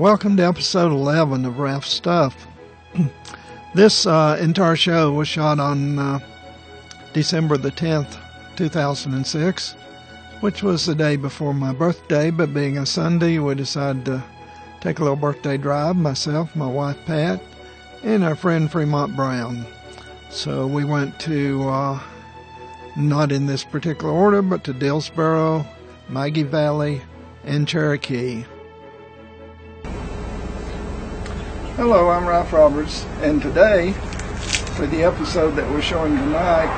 Welcome to episode 11 of Ralph Stuff. This entire show was shot on December the 10th, 2006, which was the day before my birthday, but being a Sunday, we decided to take a little birthday drive, myself, my wife Pat, and our friend Fremont Brown. So we went to, not in this particular order, but to Dillsboro, Maggie Valley, and Cherokee. Hello, I'm Ralph Roberts, and today, for the episode that we're showing tonight,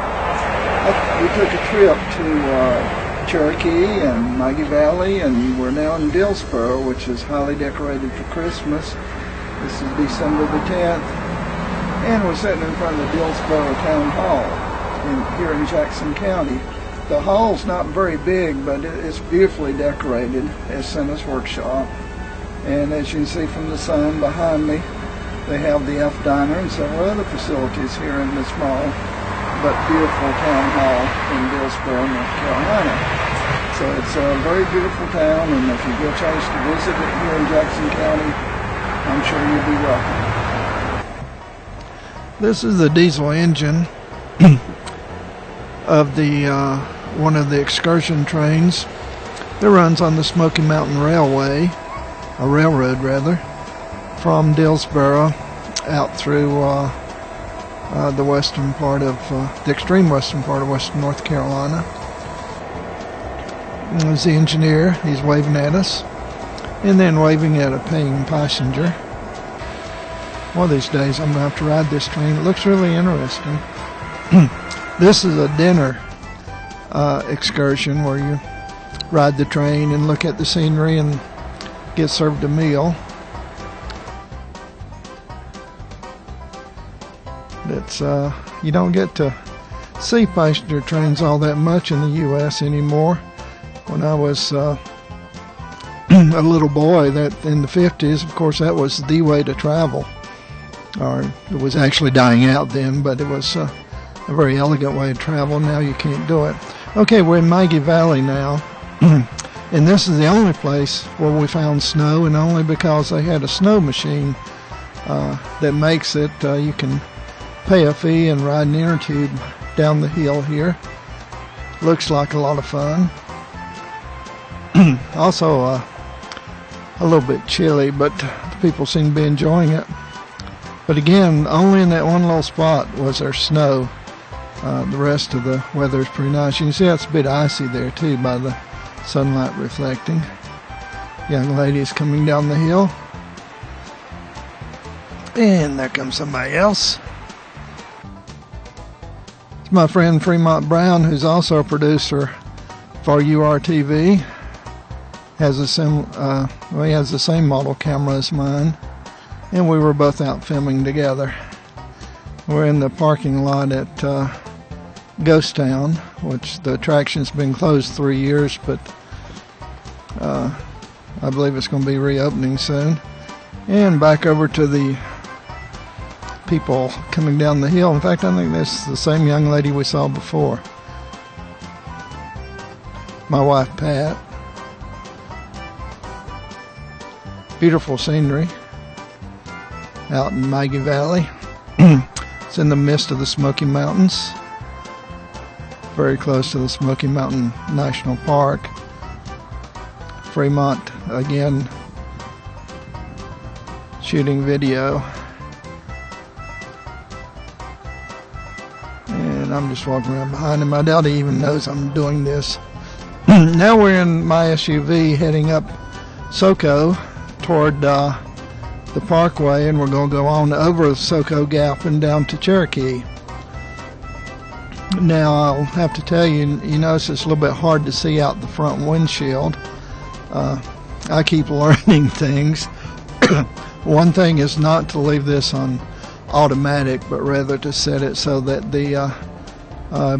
we took a trip to Cherokee and Maggie Valley, and we're now in Dillsboro, which is highly decorated for Christmas. This is December the 10th, and we're sitting in front of the Dillsboro Town Hall here in Jackson County. The hall's not very big, but it's beautifully decorated as Santa's Workshop. And as you can see from the sign behind me, they have the F Diner and several other facilities here in this small but beautiful town hall in Dillsboro, North Carolina. So it's a very beautiful town, and if you get a chance to visit it here in Jackson County, I'm sure you'll be welcome. This is the diesel engine of the one of the excursion trains that runs on the Smoky Mountain Railway. A railroad rather, from Dillsboro out through the western part of, the extreme western part of western North Carolina. There's the engineer, he's waving at us, and then waving at a paying passenger. One of these days I'm going to have to ride this train. It looks really interesting. This is a dinner excursion where you ride the train and look at the scenery and get served a meal. It's you don't get to see passenger trains all that much in the U.S. anymore. When I was a little boy, that in the 50s, of course, that was the way to travel. Or it was actually dying out then, but it was a very elegant way to travel. Now you can't do it. Okay, we're in Maggie Valley now. And this is the only place where we found snow, and only because they had a snow machine that makes it. You can pay a fee and ride an inner tube down the hill here. Looks like a lot of fun. Also a little bit chilly, but the people seem to be enjoying it. But again, only in that one little spot was there snow. The rest of the weather is pretty nice. You can see it's a bit icy there too by the sunlight reflecting. Young ladies coming down the hill. And there comes somebody else. It's my friend Fremont Brown, who's also a producer for URTV. He has the same model camera as mine. And we were both out filming together. We're in the parking lot at Ghost Town, which the attraction's been closed 3 years, but I believe it's going to be reopening soon. And back over to the people coming down the hill. In fact, I think this is the same young lady we saw before. My wife Pat. Beautiful scenery out in Maggie Valley. It's in the midst of the Smoky Mountains, very close to the Smoky Mountain National Park. Fremont again shooting video, and I'm just walking around behind him. I doubt he even knows I'm doing this. Now we're in my SUV heading up SoCo toward the Parkway, and we're going to go on over the SoCo Gap and down to Cherokee. Now I'll have to tell you, you notice it's a little bit hard to see out the front windshield. I keep learning things. One thing is not to leave this on automatic, but rather to set it so that the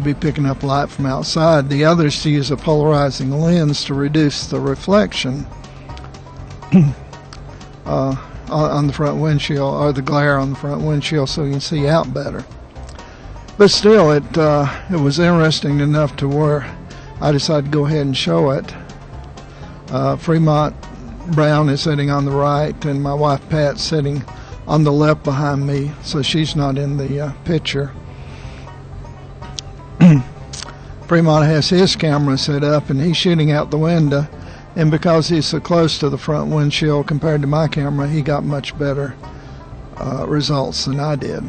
be picking up light from outside. The other is to use a polarizing lens to reduce the reflection on the front windshield, or the glare on the front windshield, so you can see out better. But still, it was interesting enough to where I decided to go ahead and show it. Fremont Brown is sitting on the right, and my wife Pat sitting on the left behind me, so she's not in the picture. Fremont has his camera set up, and he's shooting out the window, and because he's so close to the front windshield compared to my camera, he got much better results than I did.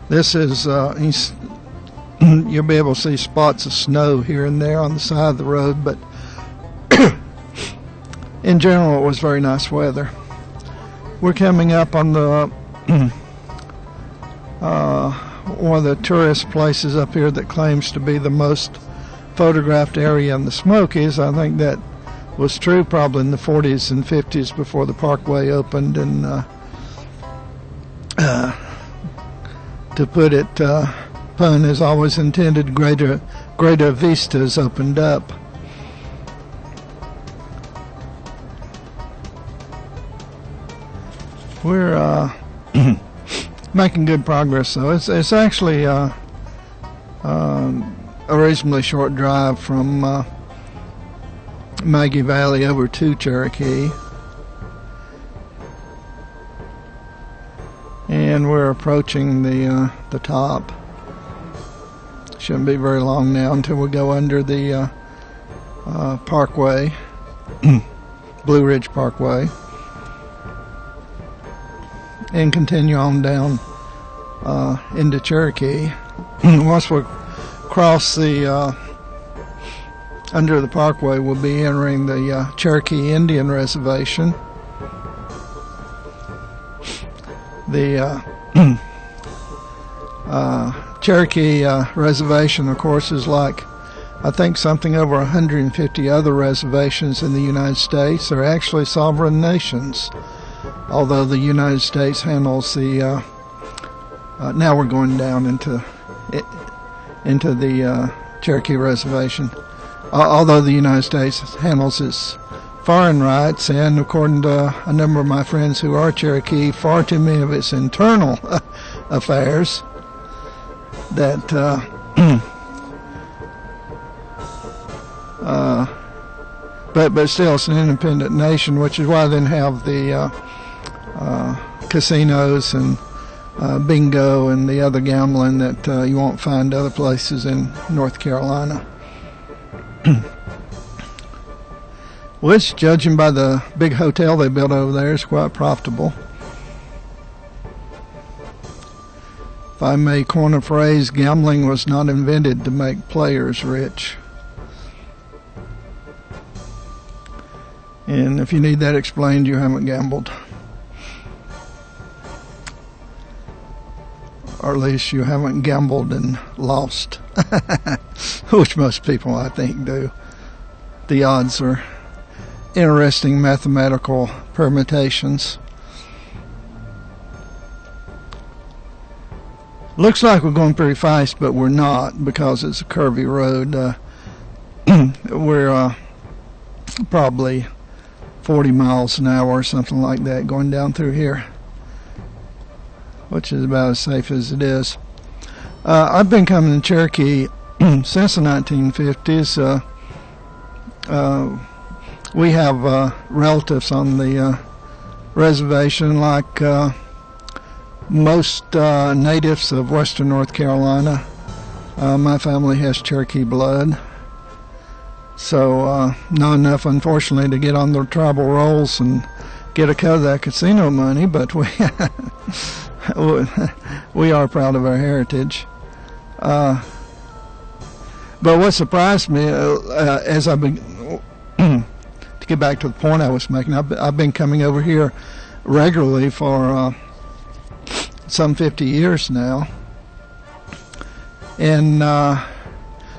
This is you'll be able to see spots of snow here and there on the side of the road, but in general it was very nice weather. We're coming up on the one of the tourist places up here that claims to be the most photographed area in the Smokies. I think that was true probably in the 40s and 50s before the Parkway opened, and to put it, pun is always intended, greater vistas opened up. We're making good progress, though. It's actually a reasonably short drive from Maggie Valley over to Cherokee, and we're approaching the top. Shouldn't be very long now until we go under the Parkway, Blue Ridge Parkway, and continue on down into Cherokee. Once we cross the under the Parkway, we'll be entering the Cherokee Indian Reservation. The Cherokee Reservation, of course, is like, I think, something over 150 other reservations in the United States. They're actually sovereign nations, although the United States handles the now we're going down into the Cherokee Reservation, although the United States handles its foreign rights, and according to a number of my friends who are Cherokee, far too many of its internal affairs, that but still it's an independent nation, which is why they then have the casinos and bingo and the other gambling that you won't find other places in North Carolina. Which, judging by the big hotel they built over there, is quite profitable. If I may coin a phrase, gambling was not invented to make players rich. And if you need that explained, you haven't gambled. Or at least you haven't gambled and lost. Which most people, I think, do. The odds are interesting mathematical permutations. Looks like we're going pretty fast, but we're not, because it's a curvy road. We're probably 40 miles an hour or something like that going down through here, which is about as safe as it is. I've been coming to Cherokee since the 1950s. We have relatives on the reservation, like most natives of western North Carolina. My family has Cherokee blood, so not enough, unfortunately, to get on the tribal rolls and get a cut of that casino money, but we we are proud of our heritage. But what surprised me, as I've been to get back to the point I was making, I've been coming over here regularly for some 50 years now, and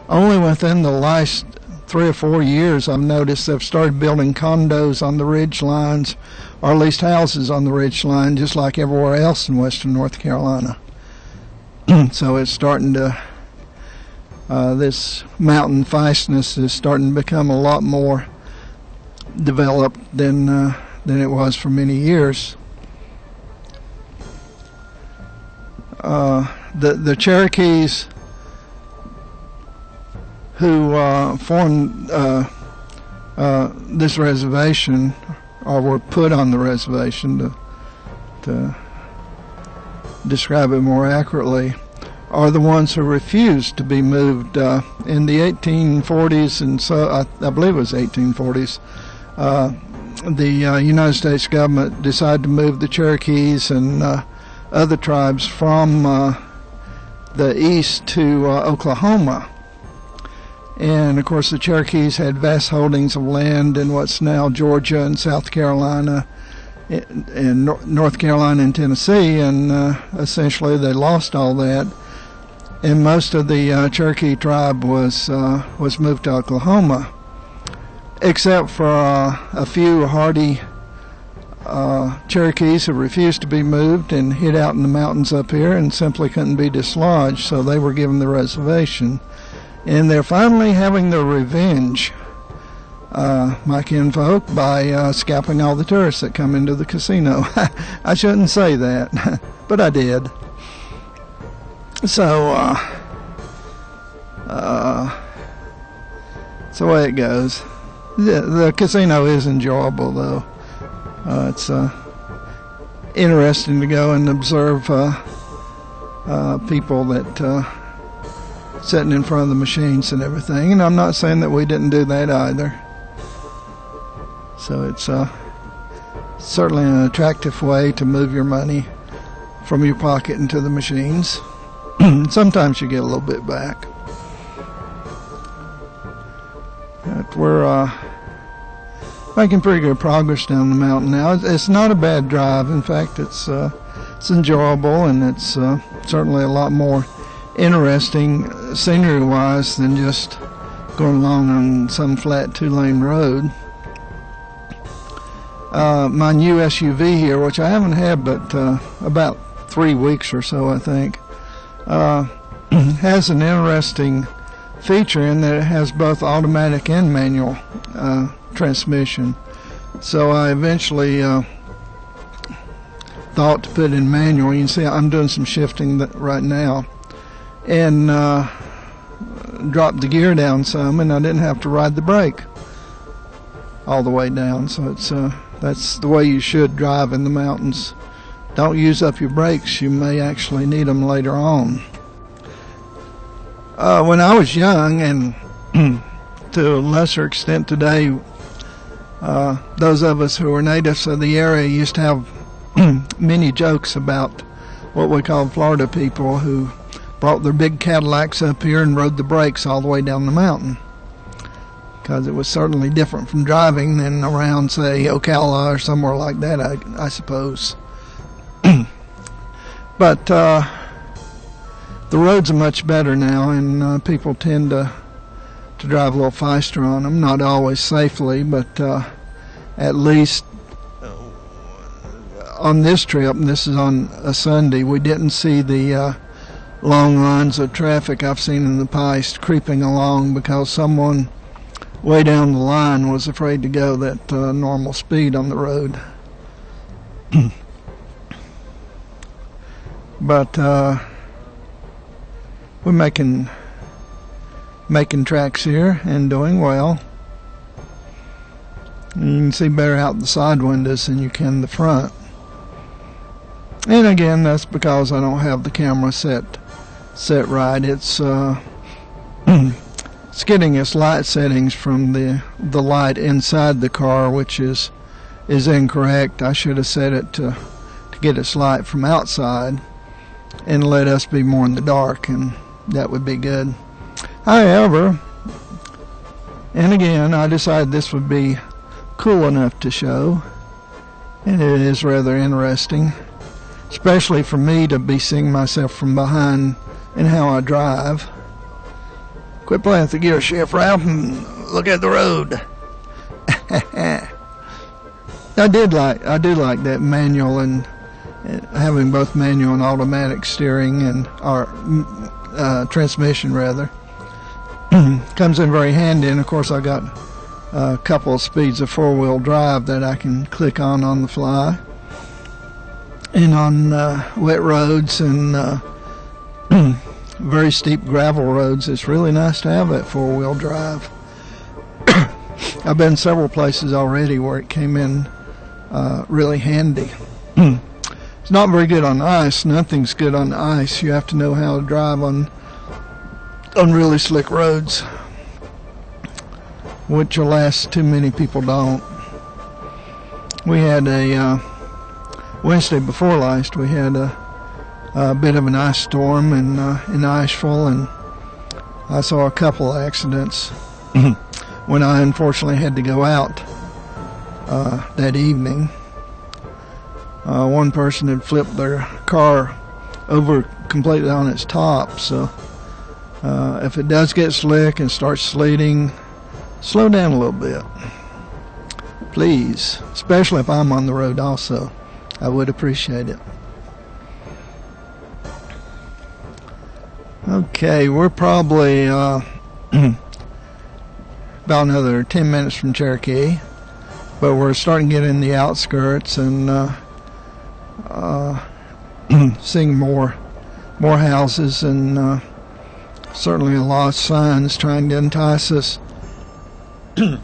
only within the last 3 or 4 years I've noticed they've started building condos on the ridge lines, or at least houses on the ridge line, just like everywhere else in western North Carolina. So it's starting to this mountain feistness is starting to become a lot more developed than it was for many years. The Cherokees who formed this reservation, or were put on the reservation to describe it more accurately, are the ones who refused to be moved in the 1840s, and so I believe it was 1840s. The United States government decided to move the Cherokees and other tribes from the east to Oklahoma. And of course the Cherokees had vast holdings of land in what's now Georgia and South Carolina and North Carolina and Tennessee, and essentially they lost all that. And most of the Cherokee tribe was moved to Oklahoma, except for a few hardy Cherokees who refused to be moved and hid out in the mountains up here and simply couldn't be dislodged, so they were given the reservation. And they're finally having their revenge, my kinfolk, by scalping all the tourists that come into the casino. I shouldn't say that, but I did. So, it's the way it goes. The casino is enjoyable, though. It's interesting to go and observe people that sitting in front of the machines and everything. And I'm not saying that we didn't do that either. So it's certainly an attractive way to move your money from your pocket into the machines. Sometimes you get a little bit back. But we're making pretty good progress down the mountain now. It's not a bad drive. In fact, it's enjoyable, and it's certainly a lot more interesting scenery-wise than just going along on some flat 2-lane road. My new SUV here, which I haven't had but about 3 weeks or so, I think, has an interesting feature in that it has both automatic and manual transmission. So I eventually thought to put in manual. You can see I'm doing some shifting right now, and dropped the gear down some, and I didn't have to ride the brake all the way down. So it's that's the way you should drive in the mountains. Don't use up your brakes. You may actually need them later on. When I was young, and to a lesser extent today, those of us who were natives of the area used to have many jokes about what we call Florida people who brought their big Cadillacs up here and rode the brakes all the way down the mountain, because it was certainly different from driving than around, say, Ocala or somewhere like that, I suppose. But the roads are much better now, and people tend to drive a little faster on them. Not always safely, but at least on this trip, and this is on a Sunday, we didn't see the long lines of traffic I've seen in the past creeping along because someone way down the line was afraid to go that normal speed on the road. But we're making tracks here and doing well. And you can see better out the side windows than you can the front. And again, that's because I don't have the camera set right. It's it's getting its light settings from the light inside the car, which is incorrect. I should have set it to get its light from outside and let us be more in the dark, and that would be good. However, and again, I decided this would be cool enough to show, and it is rather interesting, especially for me to be seeing myself from behind and how I drive. Quit playing with the gear shift, Ralph, and look at the road. I do like that manual, and having both manual and automatic steering, and or transmission rather, comes in very handy. And of course I got a couple of speeds of 4-wheel drive that I can click on the fly, and on wet roads and very steep gravel roads, it's really nice to have that four-wheel drive. I've been several places already where it came in really handy. It's not very good on ice. Nothing's good on ice. You have to know how to drive on really slick roads, which alas, too many people don't. We had a Wednesday before last, we had a bit of an ice storm in Iceville, and I saw a couple accidents when I unfortunately had to go out that evening. One person had flipped their car over completely on its top, so if it does get slick and starts sleeting, slow down a little bit, please, especially if I'm on the road also. I would appreciate it. Okay, we're probably about another 10 minutes from Cherokee, but we're starting to get in the outskirts and seeing more houses, and certainly a lot of signs trying to entice us to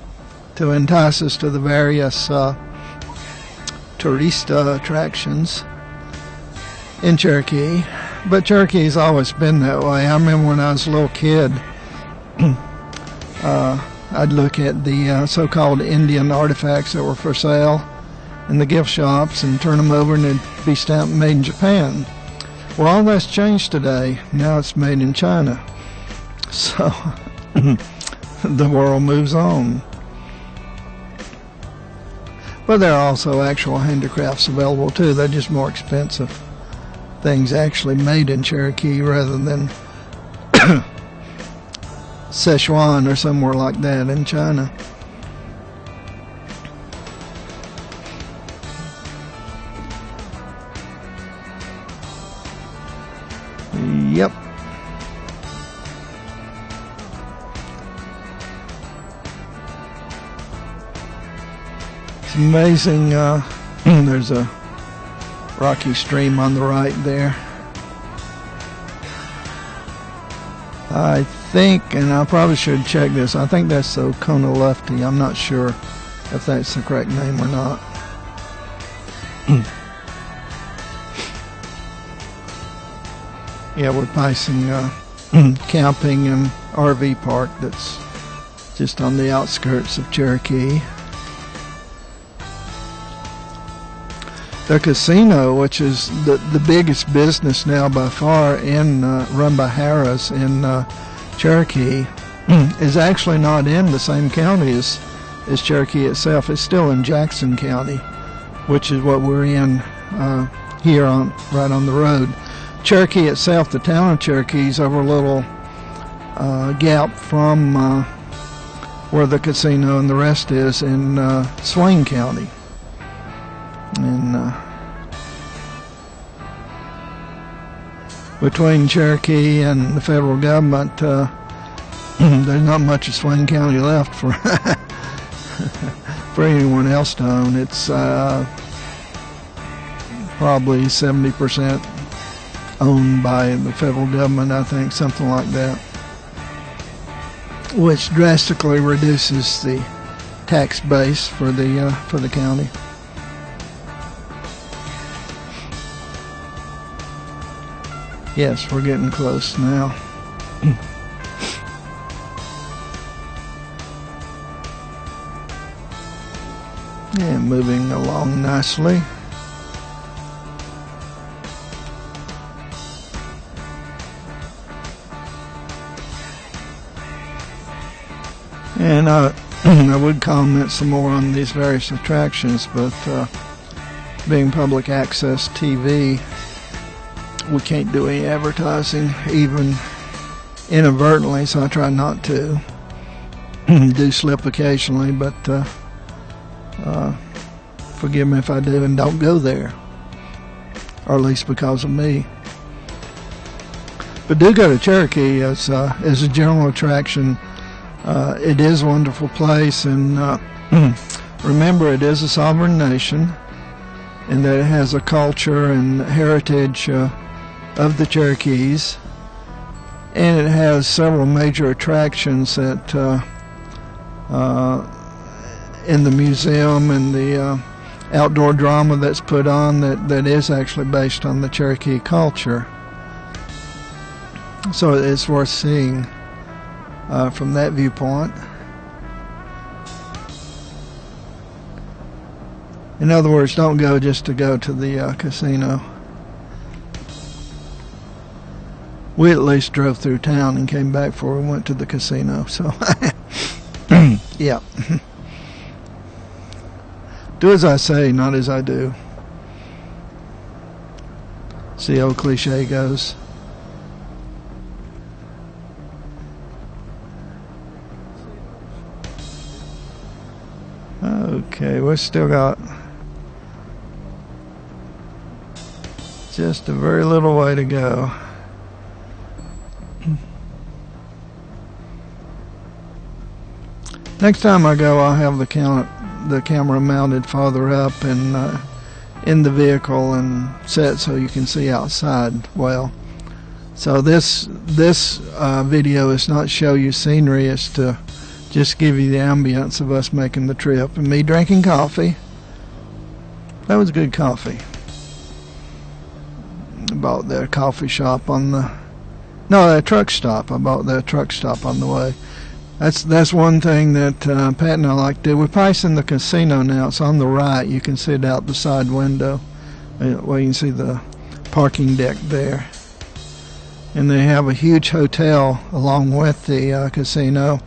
the various tourista attractions in Cherokee. But Cherokee's always been that way. I remember when I was a little kid, I'd look at the so-called Indian artifacts that were for sale in the gift shops and turn them over, and they'd be stamped made in Japan. Well, all that's changed today. Now it's made in China. So the world moves on. But there are also actual handicrafts available too. They're just more expensive. Things actually made in Cherokee rather than Sichuan or somewhere like that in China. Yep. It's amazing. There's a rocky stream on the right there. I think, and I probably should check this, I think that's the Oconaluftee. I'm not sure if that's the correct name or not. Yeah, we're passing camping and RV park that's just on the outskirts of Cherokee. The casino, which is the biggest business now by far in run by Harrah's in Cherokee, is actually not in the same county as Cherokee itself. It's still in Jackson County, which is what we're in here right on the road. Cherokee itself, the town of Cherokee, is over a little gap from where the casino and the rest is in Swain County. And between Cherokee and the federal government, there's not much of Swain County left for for anyone else to own. It's probably 70% owned by the federal government, I think, something like that, which drastically reduces the tax base for the county. Yes, we're getting close now. And moving along nicely. And I would comment some more on these various attractions, but being public access TV, we can't do any advertising, even inadvertently, so I try not to. Do slip occasionally, but forgive me if I do and don't go there, or at least because of me. But do go to Cherokee as a general attraction. It is a wonderful place, and remember, it is a sovereign nation, and that it has a culture and heritage of the Cherokees, and it has several major attractions that in the museum and the outdoor drama that's put on that is actually based on the Cherokee culture. So it's worth seeing from that viewpoint. In other words, don't go just to go to the casino. We at least drove through town and came back before we went to the casino. So, yeah. Do as I say, not as I do. See how cliche goes. Okay, we've still got just a very little way to go. Next time I go, I'll have the camera mounted farther up and in the vehicle and set so you can see outside well. So this video is not show you scenery, it's to just give you the ambience of us making the trip and me drinking coffee. That was good coffee. I bought the coffee shop on the truck stop. I bought the truck stop on the way. That's one thing that Pat and I like to do. We're passing the casino now. It's on the right. You can see it out the side window. Well, you can see the parking deck there. And they have a huge hotel along with the casino.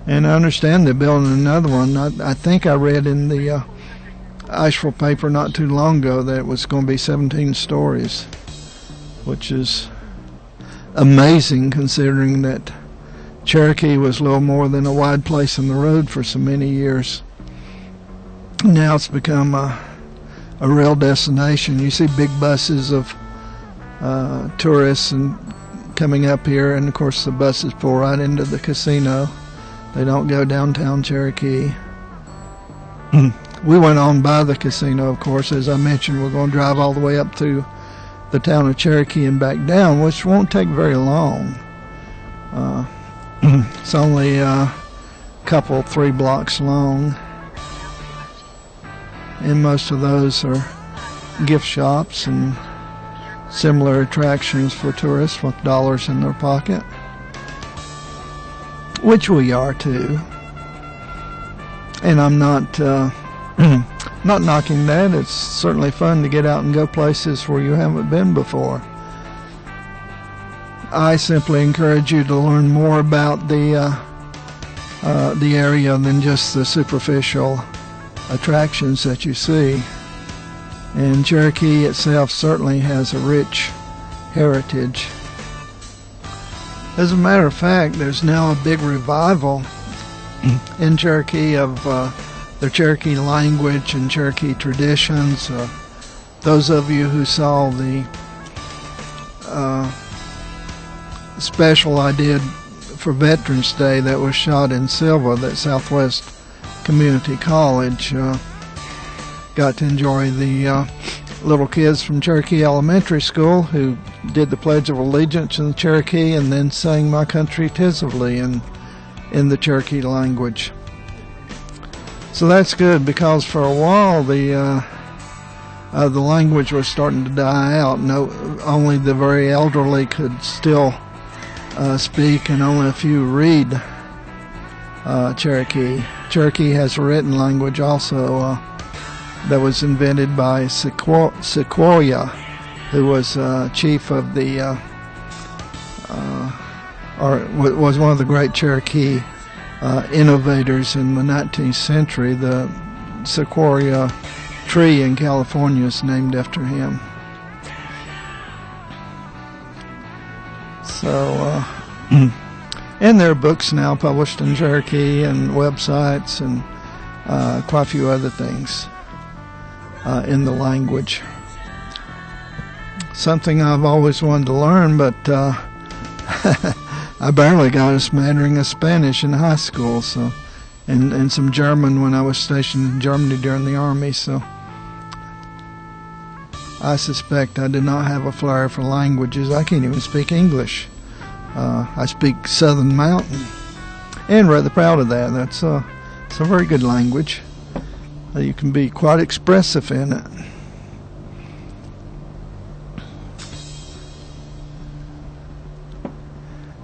And I understand they're building another one. I think I read in the Asheville paper not too long ago that it was going to be 17 stories, which is amazing considering that Cherokee was little more than a wide place in the road for so many years. Now it's become a real destination. You see big buses of tourists and coming up here, and of course the buses pull right into the casino. They don't go downtown Cherokee. We went on by the casino, of course. As I mentioned, we're going to drive all the way up through the town of Cherokee and back down, which won't take very long. It's only a couple, 3 blocks long, and most of those are gift shops and similar attractions for tourists with dollars in their pocket, which we are too. And I'm not not knocking that. It's certainly fun to get out and go places where you haven't been before. I simply encourage you to learn more about the area than just the superficial attractions that you see. And Cherokee itself certainly has a rich heritage. As a matter of fact, there's now a big revival in Cherokee of the Cherokee language and Cherokee traditions. Those of you who saw the special I did for Veterans Day that was shot in Silva, that Southwest Community College, got to enjoy the little kids from Cherokee Elementary School who did the Pledge of Allegiance in the Cherokee and then sang My Country 'Tis of Thee in the Cherokee language. So that's good, because for a while the language was starting to die out. Only the very elderly could still speak, and only a few read Cherokee. Cherokee has a written language also that was invented by Sequoyah, who was chief of the, or was one of the great Cherokee innovators in the 19th century. The Sequoia tree in California is named after him. So, and there are books now published in Cherokee and websites and quite a few other things in the language. Something I've always wanted to learn, but I barely got a smattering of Spanish in high school, so, and some German when I was stationed in Germany during the Army, so I suspect I did not have a flair for languages. I can't even speak English. I speak Southern Mountain, and rather proud of that. It's a very good language. You can be quite expressive in it.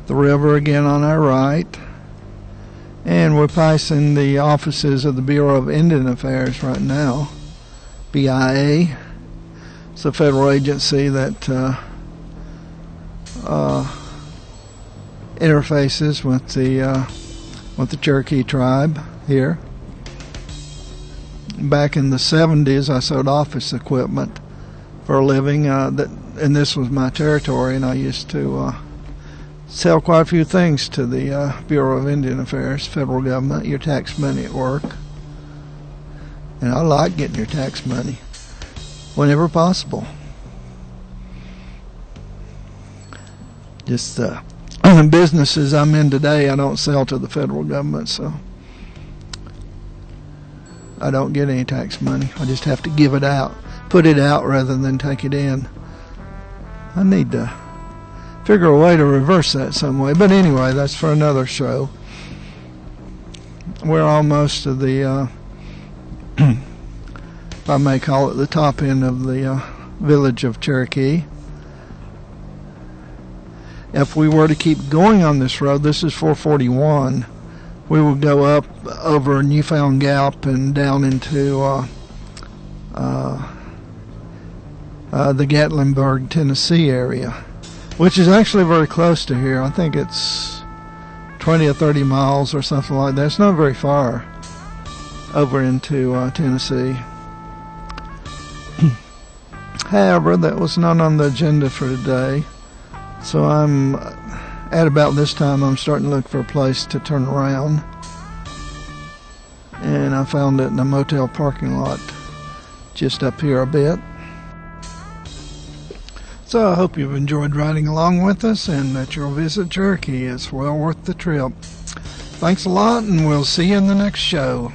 The river again on our right, and we're passing the offices of the Bureau of Indian Affairs right now. BIA. It's a federal agency that interfaces with the Cherokee tribe here. Back in the 70s, I sold office equipment for a living, and this was my territory, and I used to sell quite a few things to the Bureau of Indian Affairs, federal government, your tax money at work. And I like getting your tax money whenever possible. Just the businesses I'm in today, I don't sell to the federal government, so I don't get any tax money. I just have to give it out, put it out rather than take it in. I need to figure a way to reverse that some way. But anyway, that's for another show. We're almost to the, if I may call it, the top end of the village of Cherokee. If we were to keep going on this road, this is 441, we will go up over Newfound Gap and down into the Gatlinburg, Tennessee area, which is actually very close to here. I think it's 20 or 30 miles or something like that. It's not very far over into Tennessee. However, that was not on the agenda for today. So I'm at about this time, I'm starting to look for a place to turn around. And I found it in a motel parking lot just up here a bit. So I hope you've enjoyed riding along with us and that your visit Cherokee is well worth the trip. Thanks a lot, and we'll see you in the next show.